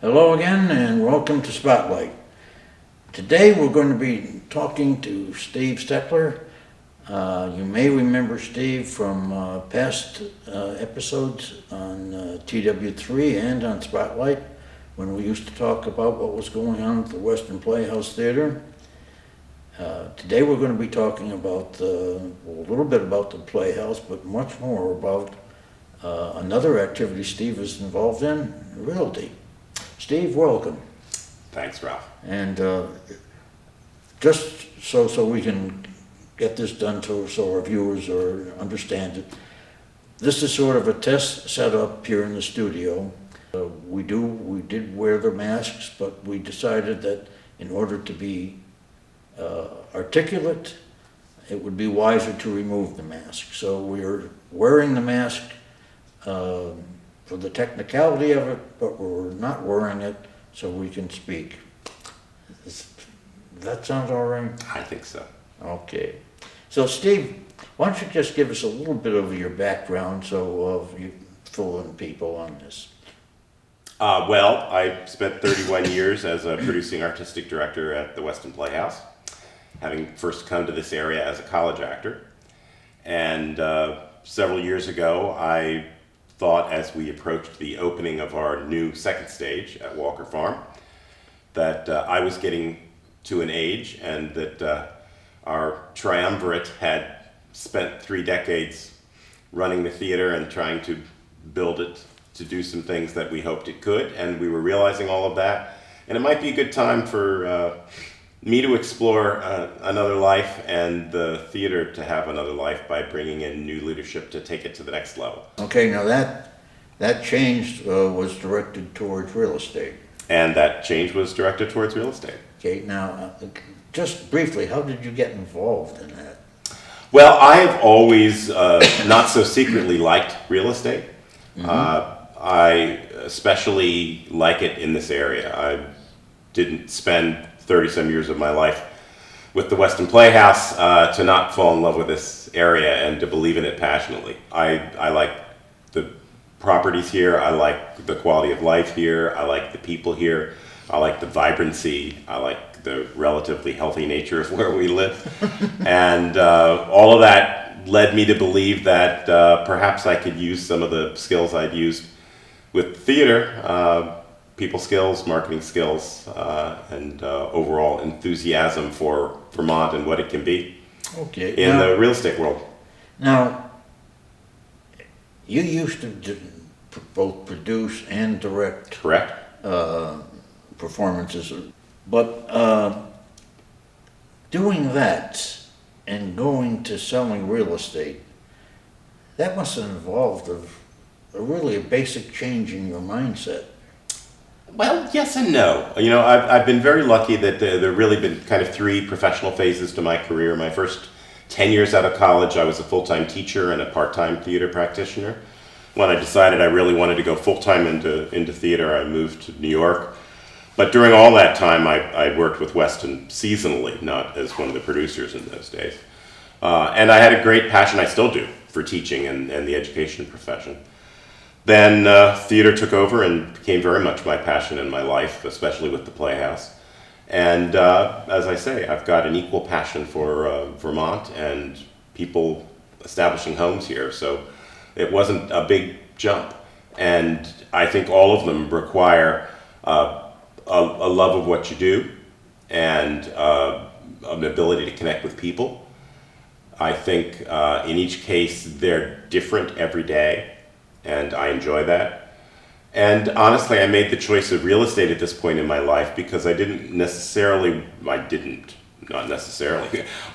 Hello again and welcome to Spotlight. Today we're going to be talking to Steve Stettler. You may remember Steve from past episodes on TW3 and on Spotlight when we used to talk about what was going on at the Weston Playhouse Theatre. Today we're going to be talking about a little bit about the Playhouse, but much more about another activity Steve is involved in, realty. Steve, welcome. Thanks, Ralph. And just so we can get this done so our viewers understand it, this is sort of a test setup here in the studio. We did wear the masks, but we decided that in order to be articulate, it would be wiser to remove the mask. So we're wearing the mask for the technicality of it, but we're not wearing it so we can speak. That sounds all right? I think so. Okay. So Steve, why don't you just give us a little bit of your background so you fill in people on this. Well, I spent 31 years as a producing artistic director at the Weston Playhouse, having first come to this area as a college actor. And several years ago, I thought as we approached the opening of our new second stage at Walker Farm that I was getting to an age and that our triumvirate had spent 3 decades running the theater and trying to build it to do some things that we hoped it could, and we were realizing all of that. And it might be a good time for me to explore another life and the theater to have another life by bringing in new leadership to take it to the next level. Okay, now that change was directed towards real estate. And that change was directed towards real estate. Okay, now just briefly, how did you get involved in that? Well, I've always not so secretly liked real estate. Mm-hmm. I especially like it in this area. I didn't spend 30-some years of my life with the Weston Playhouse to not fall in love with this area and to believe in it passionately. I like the properties here, I like the quality of life here, I like the people here, I like the vibrancy, I like the relatively healthy nature of where we live. And all of that led me to believe that perhaps I could use some of the skills I'd used with theater, people skills, marketing skills, and overall enthusiasm for Vermont and what it can be in the real estate world. Now, you used to both produce and direct Correct. Performances, but doing that and going to selling real estate, that must have involved really a basic change in your mindset. Well, yes and no. You know, I've been very lucky that there really been kind of 3 professional phases to my career. My first 10 years out of college, I was a full-time teacher and a part-time theater practitioner. When I decided I really wanted to go full-time into theater, I moved to New York. But during all that time, I worked with Weston seasonally, not as one of the producers in those days. And I had a great passion, I still do, for teaching and the education profession. Then theater took over and became very much my passion in my life, especially with the Playhouse. And as I say, I've got an equal passion for Vermont and people establishing homes here. So it wasn't a big jump. And I think all of them require a love of what you do and an ability to connect with people. I think in each case they're different every day. And I enjoy that. And honestly, I made the choice of real estate at this point in my life because I didn't necessarily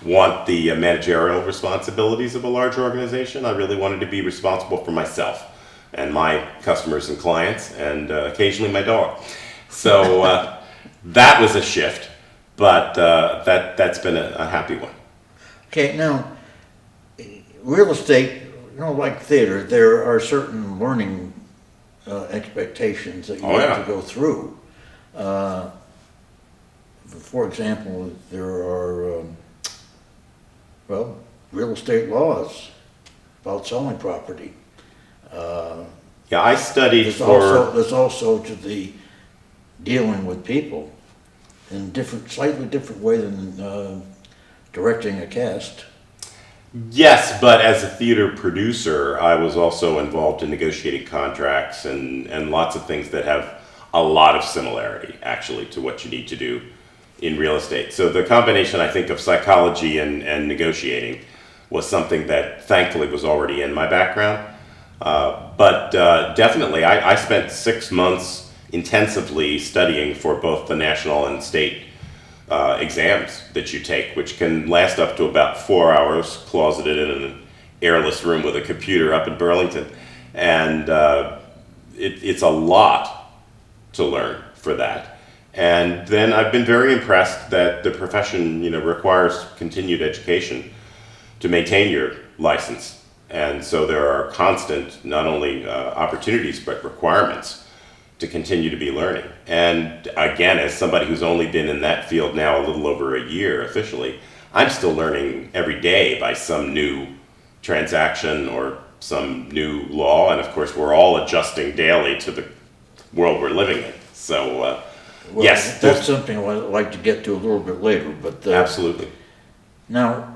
want the managerial responsibilities of a large organization. I really wanted to be responsible for myself and my customers and clients and occasionally my dog. So that was a shift, but that's been a happy one. Okay, now, real estate, like theater, there are certain learning expectations that you have to go through. For example, there are, real estate laws about selling property. Yeah, I studied There's also to the dealing with people in slightly different way than directing a cast. Yes, but as a theater producer, I was also involved in negotiating contracts and lots of things that have a lot of similarity, actually, to what you need to do in real estate. So the combination, I think, of psychology and negotiating was something that thankfully was already in my background. But definitely, I spent 6 months intensively studying for both the national and state exams that you take, which can last up to about 4 hours, closeted in an airless room with a computer up in Burlington. And it's a lot to learn for that. And then I've been very impressed that the profession, requires continued education to maintain your license. And so there are constant, not only opportunities, but requirements to continue to be learning. And again, as somebody who's only been in that field now a little over a year officially, I'm still learning every day by some new transaction or some new law. And of course, we're all adjusting daily to the world we're living in. So, Well, yes. that's something I'd like to get to a little bit later, but... Absolutely. Now,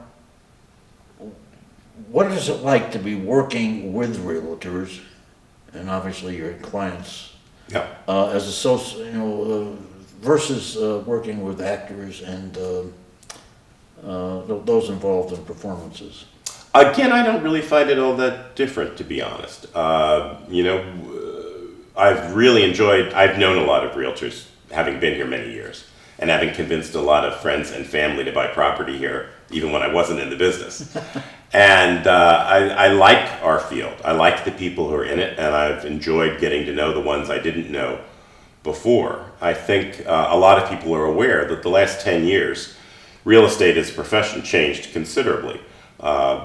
what is it like to be working with realtors, and obviously your clients, Yeah. as versus working with actors and those involved in performances? Again, I don't really find it all that different, to be honest. I've known a lot of realtors, having been here many years, and having convinced a lot of friends and family to buy property here, even when I wasn't in the business. And I like our field. I like the people who are in it, and I've enjoyed getting to know the ones I didn't know before. I think a lot of people are aware that the last 10 years, real estate as a profession changed considerably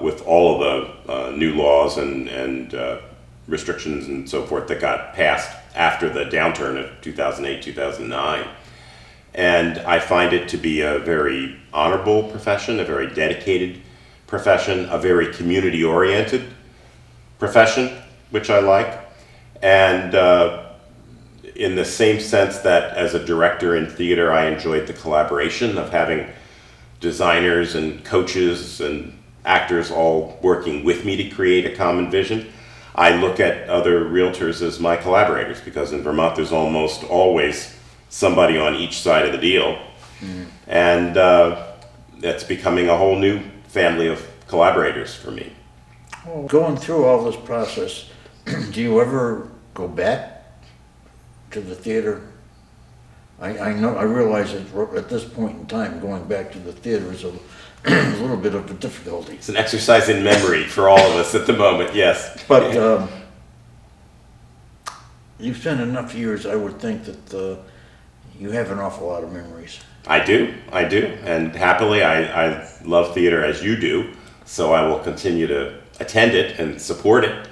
with all of the new laws and restrictions and so forth that got passed after the downturn of 2008, 2009. And I find it to be a very honorable profession, a very dedicated profession, a very community-oriented profession, which I like. And in the same sense that as a director in theater, I enjoyed the collaboration of having designers and coaches and actors all working with me to create a common vision. I look at other realtors as my collaborators, because in Vermont there's almost always somebody on each side of the deal. And that's becoming a whole new family of collaborators for me. Going through all this process, do you ever go back to the theater? I realize that at this point in time, going back to the theater is a little bit of a difficulty. It's an exercise in memory for all of us at the moment, yes. But you've spent enough years, I would think that you have an awful lot of memories. I do, and happily I love theater as you do, so I will continue to attend it and support it.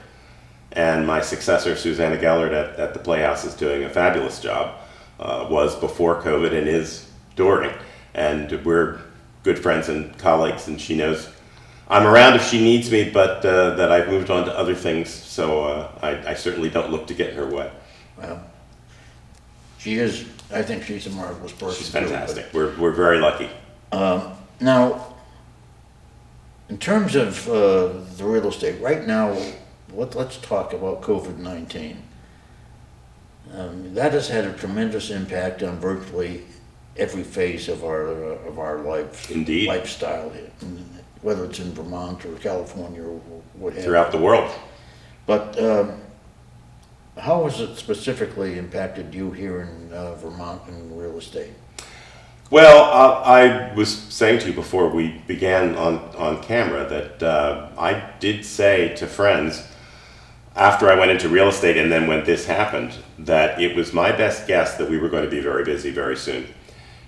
And my successor, Susanna Gellert at the Playhouse, is doing a fabulous job, was before COVID and is during. And we're good friends and colleagues, and she knows I'm around if she needs me, but that I've moved on to other things, so I certainly don't look to get in her way. Well, I think she's a marvelous person. She's fantastic. We're very lucky. Now, in terms of the real estate, right now, let's talk about COVID-19. That has had a tremendous impact on virtually every phase of our life. Indeed. Lifestyle, whether it's in Vermont or California or what have you. Throughout the world. But how has it specifically impacted you here in Vermont in real estate? Well, I was saying to you before we began on camera that I did say to friends after I went into real estate and then when this happened that it was my best guess that we were going to be very busy very soon.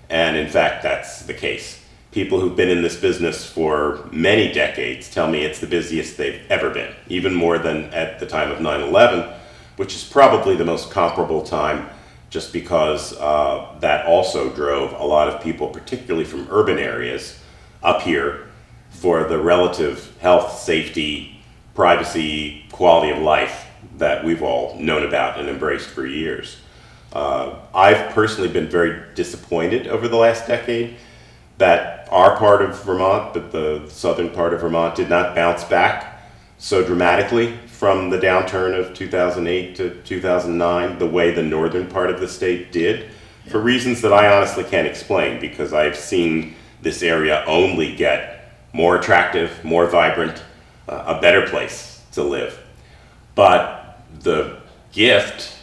And in fact, that's the case. People who've been in this business for many decades tell me it's the busiest they've ever been, even more than at the time of 9/11, which is probably the most comparable time just because that also drove a lot of people, particularly from urban areas, up here for the relative health, safety, privacy, quality of life that we've all known about and embraced for years. I've personally been very disappointed over the last decade that our part of Vermont, but the southern part of Vermont, did not bounce back so dramatically from the downturn of 2008 to 2009 the way the northern part of the state did, for reasons that I honestly can't explain, because I've seen this area only get more attractive, more vibrant, a better place to live. But the gift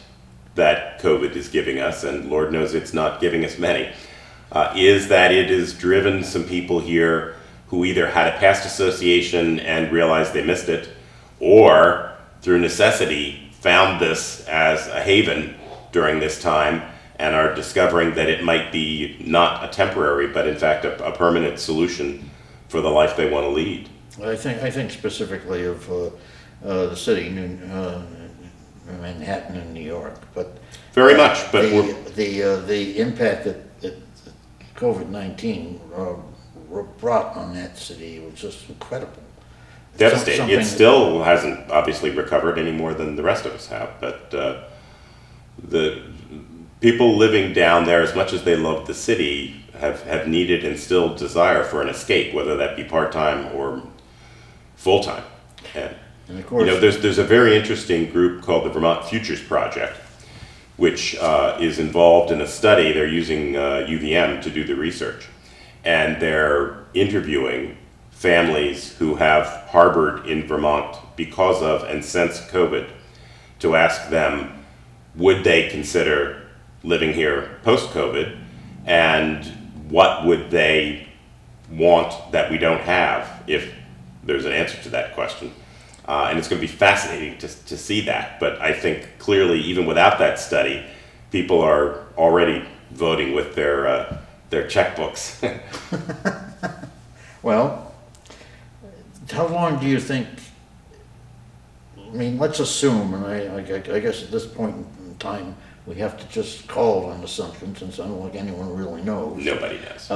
that COVID is giving us, and Lord knows it's not giving us many, is that it has driven some people here who either had a past association and realized they missed it, or through necessity found this as a haven during this time and are discovering that it might be not a temporary, but in fact a permanent solution for the life they want to lead. I think specifically of the city, Manhattan and New York, but very much. But the impact that COVID-19 brought on that city was just incredible. Devastating. It still hasn't obviously recovered any more than the rest of us have, but the people living down there, as much as they love the city, have needed and still desire for an escape, whether that be part-time or full-time. And of course, there's a very interesting group called the Vermont Futures Project, which is involved in a study. They're using UVM to do the research, and they're interviewing families who have harbored in Vermont because of and since COVID, to ask them, would they consider living here post-COVID, and what would they want that we don't have, if there's an answer to that question. And it's going to be fascinating to see that. But I think clearly, even without that study, people are already voting with their checkbooks. well, how long do you think? I mean, let's assume, and I guess at this point in time, we have to just call it an assumption, since I don't think anyone really knows. Nobody knows.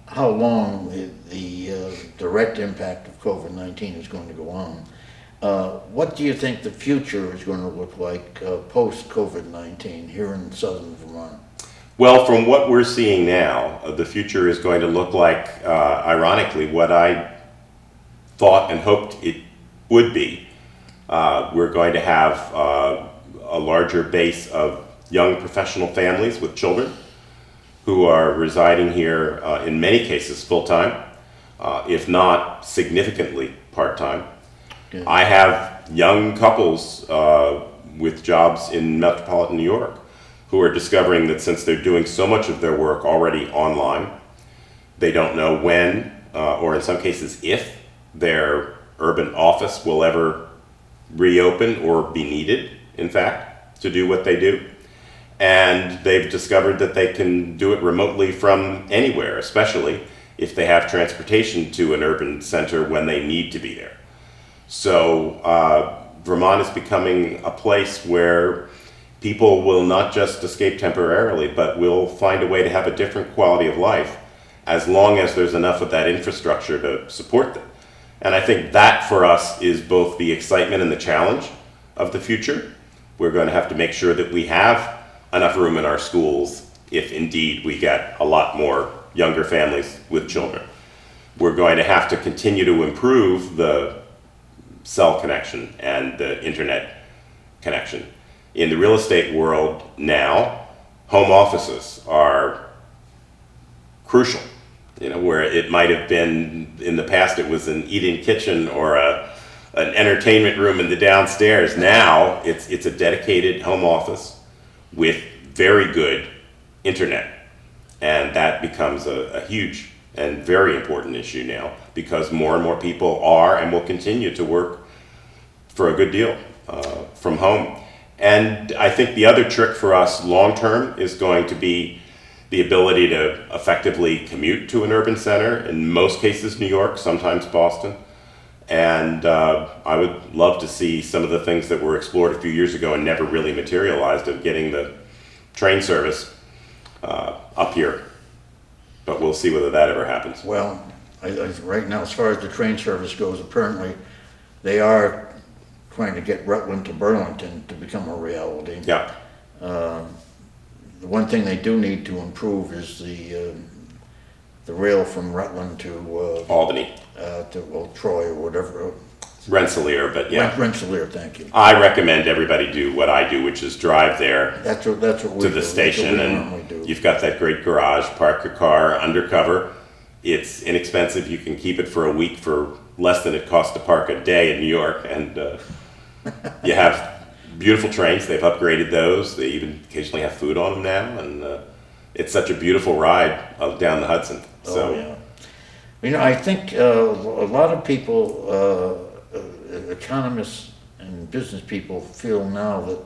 How long the direct impact of COVID-19 is going to go on. What do you think the future is going to look like post-COVID-19 here in southern Vermont? Well, from what we're seeing now, the future is going to look like, ironically, what I thought and hoped it would be. We're going to have a larger base of young professional families with children who are residing here, in many cases full-time, if not significantly part-time. Good. I have young couples with jobs in metropolitan New York who are discovering that since they're doing so much of their work already online, they don't know when, or in some cases if, their urban office will ever reopen or be needed, in fact, to do what they do. And they've discovered that they can do it remotely from anywhere, especially if they have transportation to an urban center when they need to be there. So Vermont is becoming a place where people will not just escape temporarily, but will find a way to have a different quality of life as long as there's enough of that infrastructure to support them. And I think that for us is both the excitement and the challenge of the future. We're going to have to make sure that we have enough room in our schools if indeed we get a lot more younger families with children. We're going to have to continue to improve the cell connection and the internet connection. In the real estate world now, home offices are crucial. Where it might have been in the past, it was an eat-in kitchen or an entertainment room in the downstairs. Now it's a dedicated home office with very good internet, and that becomes a huge and very important issue now, because more and more people are and will continue to work for a good deal from home. And I think the other trick for us long term is going to be the ability to effectively commute to an urban center, in most cases New York, sometimes Boston. And I would love to see some of the things that were explored a few years ago and never really materialized, of getting the train service up here. But we'll see whether that ever happens. Well, right now, as far as the train service goes, apparently they are trying to get Rutland to Burlington to become a reality. Yeah. The one thing they do need to improve is the rail from Rutland to Albany, Troy or whatever. Rensselaer, but yeah. Rensselaer, thank you. I recommend everybody do what I do, which is drive there That's what we to do. the station, That's what we normally do. and you've got that great garage. Park your car undercover. It's inexpensive. You can keep it for a week for less than it costs to park a day in New York, and you have beautiful trains. They've upgraded those. They even occasionally have food on them now, and it's such a beautiful ride down the Hudson. So, Oh, yeah. You know, I think a lot of people, economists and business people feel now that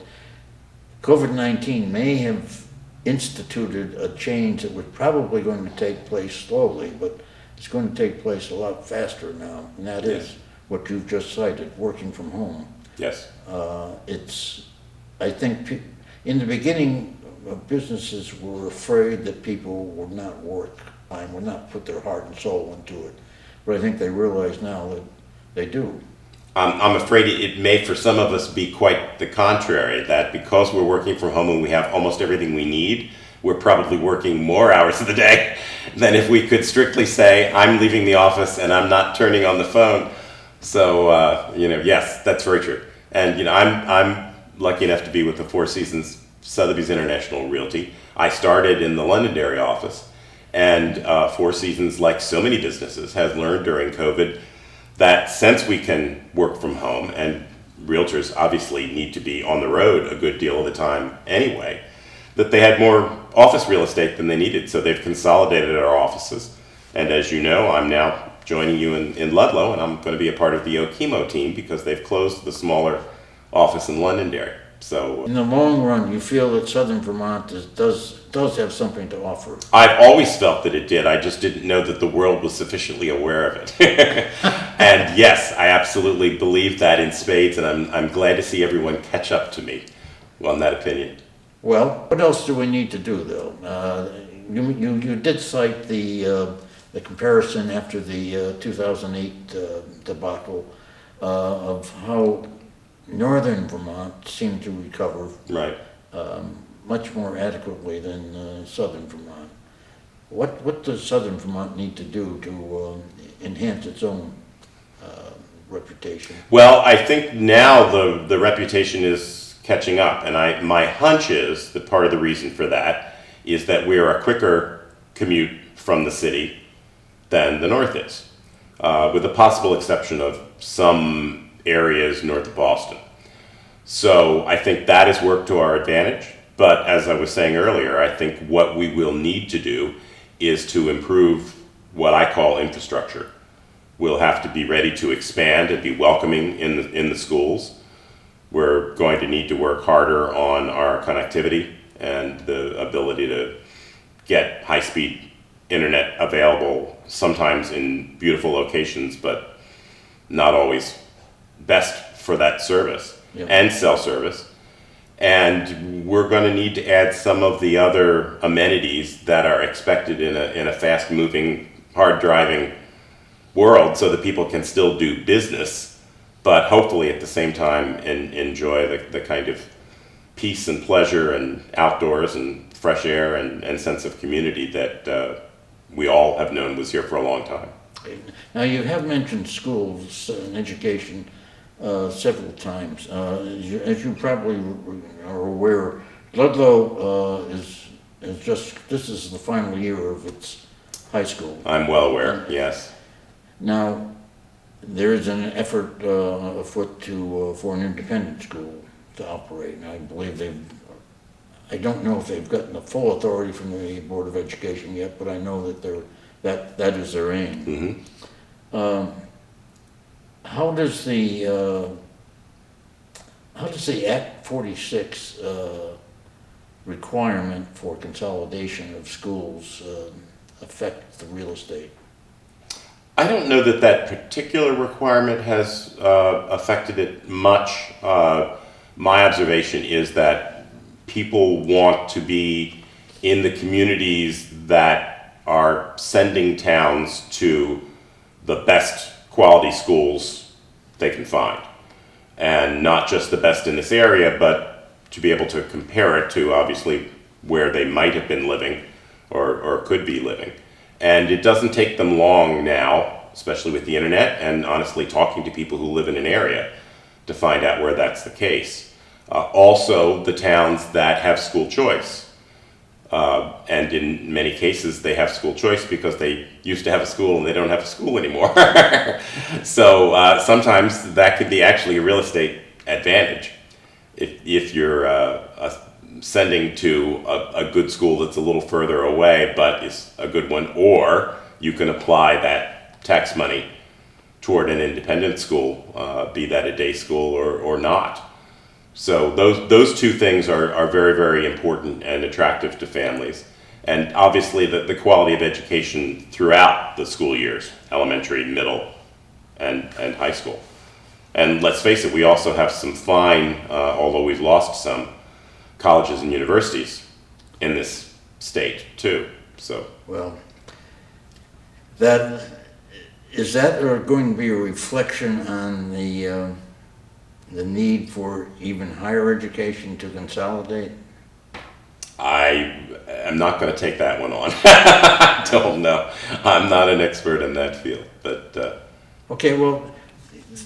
COVID-19 may have instituted a change that was probably going to take place slowly, but it's going to take place a lot faster now, and that is Yes. what you've just cited, working from home. yes. I think in the beginning, businesses were afraid that people would not work and would not put their heart and soul into it. But I think they realize now that they do. I'm afraid it may, for some of us, be quite the contrary, that because we're working from home and we have almost everything we need, we're probably working more hours of the day than if we could strictly say, I'm leaving the office and I'm not turning on the phone. So, yes, that's very true. And, I'm lucky enough to be with the Four Seasons Sotheby's International Realty. I started in the Londonderry office, and Four Seasons, like so many businesses, has learned during COVID that since we can work from home, and realtors obviously need to be on the road a good deal of the time anyway, that they had more office real estate than they needed. So they've consolidated our offices. And as you know, I'm now joining you in Ludlow, and I'm going to be a part of the Okemo team because they've closed the smaller office in Londonderry. So In the long run, you feel that Southern Vermont does have something to offer. I've always felt that it did. I just didn't know that the world was sufficiently aware of it. And yes, I absolutely believe that in spades, and I'm glad to see everyone catch up to me on that opinion. Well, what else do we need to do, though? You did cite the comparison after the 2008 debacle of how northern Vermont seemed to recover Right. much more adequately than southern Vermont. What does southern Vermont need to do to enhance its own reputation? Well, I think now the reputation is catching up, and my hunch is that part of the reason for that is that we are a quicker commute from the city than the north is, with the possible exception of some areas north of Boston. So I think that has worked to our advantage. But as I was saying earlier, I think what we will need to do is to improve what I call infrastructure. We'll have to be ready to expand and be welcoming in the schools. We're going to need to work harder on our connectivity and the ability to get high-speed internet available, sometimes in beautiful locations, but not always best for that service. Yep. And cell service. And we're going to need to add some of the other amenities that are expected in a fast-moving, hard-driving world so that people can still do business, but hopefully at the same time enjoy the kind of peace and pleasure and outdoors and fresh air and sense of community that we all have known was here for a long time. Now, you have mentioned schools and education several times. As you probably are aware, Ludlow is this is the final year of its high school. I'm well aware, yes. Now, there is an effort afoot for an independent school to operate, and I believe I don't know if they've gotten the full authority from the Board of Education yet, but I know that that is their aim. Mm-hmm. How does the Act 46 requirement for consolidation of schools affect the real estate? I don't know that particular requirement has affected it much. My observation is that people want to be in the communities that are sending towns to the best quality schools they can find. And not just the best in this area, but to be able to compare it to obviously where they might have been living or could be living. And it doesn't take them long now, especially with the internet and honestly talking to people who live in an area, to find out where that's the case. Also, the towns that have school choice. And in many cases, they have school choice because they used to have a school and they don't have a school anymore. So sometimes that could be actually a real estate advantage if you're sending to a good school that's a little further away but is a good one, or you can apply that tax money toward an independent school, be that a day school or not. So those two things are very, very important and attractive to families. And obviously the quality of education throughout the school years, elementary, middle, and high school. And let's face it, we also have some fine, although we've lost some, colleges and universities in this state too. So, Well, is that going to be a reflection on the need for even higher education to consolidate? I am not going to take that one on. I don't know. I'm not an expert in that field, but Okay, well,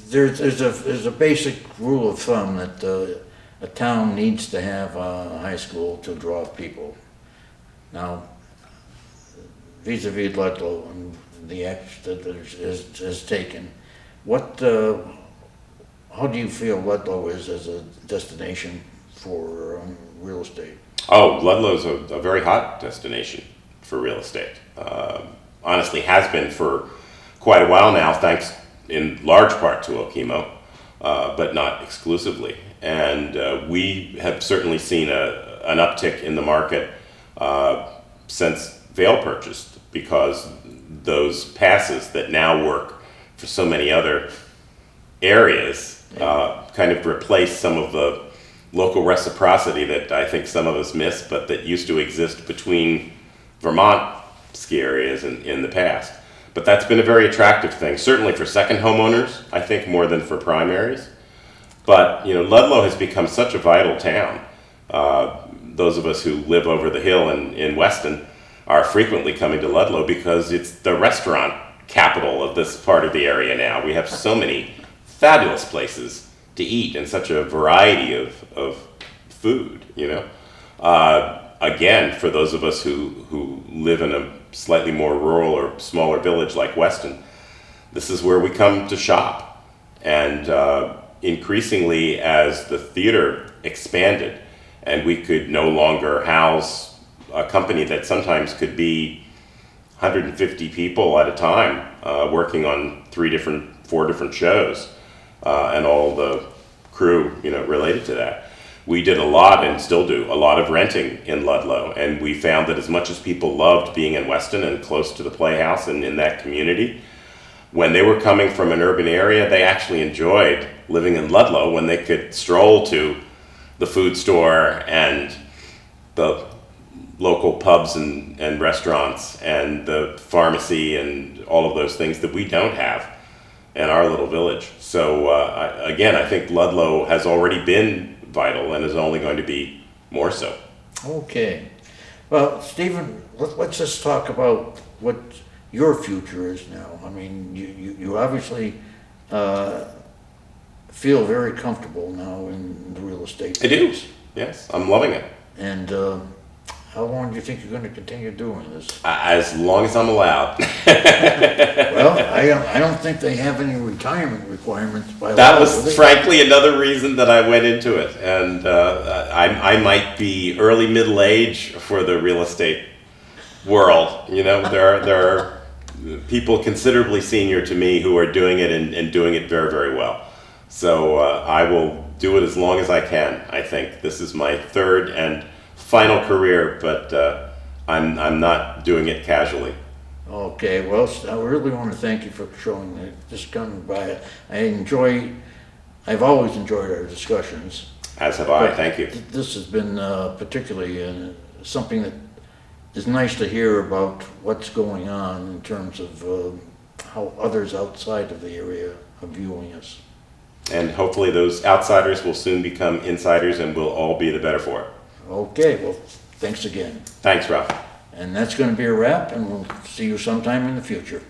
there's a basic rule of thumb that a town needs to have a high school to draw people. Now, vis-a-vis Ludlow and the act that is taken, how do you feel Ludlow is as a destination for real estate? oh, Ludlow's a very hot destination for real estate. Honestly, has been for quite a while now, thanks in large part to Okemo, but not exclusively. And we have certainly seen an uptick in the market since Vail purchased, because those passes that now work for so many other areas kind of replace some of the local reciprocity that I think some of us miss, but that used to exist between Vermont ski areas in the past. But that's been a very attractive thing, certainly for second homeowners, I think, more than for primaries. But, you know, Ludlow has become such a vital town. Those of us who live over the hill in Weston are frequently coming to Ludlow because it's the restaurant capital of this part of the area now. We have so many fabulous places to eat and such a variety of food, you know. Again, for those of us who live in a slightly more rural or smaller village like Weston, this is where we come to shop. And increasingly, as the theater expanded and we could no longer house a company that sometimes could be 150 people at a time working on 4 different shows, and all the crew, you know, related to that. We did a lot, and still do, a lot of renting in Ludlow, and we found that as much as people loved being in Weston and close to the Playhouse and in that community, when they were coming from an urban area, they actually enjoyed living in Ludlow when they could stroll to the food store and the local pubs and restaurants and the pharmacy and all of those things that we don't have in our little village. So again, I think Ludlow has already been vital and is only going to be more so. Okay. Well, Stephen, let's just talk about what your future is now. I mean, you obviously feel very comfortable now in the real estate. I do, yes. I'm loving it. And how long do you think you're going to continue doing this? As long as I'm allowed. Well, I don't think they have any retirement requirements by law. That was frankly another reason that I went into it. And I might be early middle age for the real estate world. You know, there are people considerably senior to me who are doing it and doing it very, very well. So I will do it as long as I can. I think this is my third and final career, but I'm not doing it casually. Okay, well, I really want to thank you for showing just coming by. I've always enjoyed our discussions. As have I, thank you. This has been particularly something that is nice to hear about what's going on in terms of how others outside of the area are viewing us. And hopefully those outsiders will soon become insiders and we'll all be the better for it. Okay, well, thanks again. Thanks, Ralph. And that's going to be a wrap, and we'll see you sometime in the future.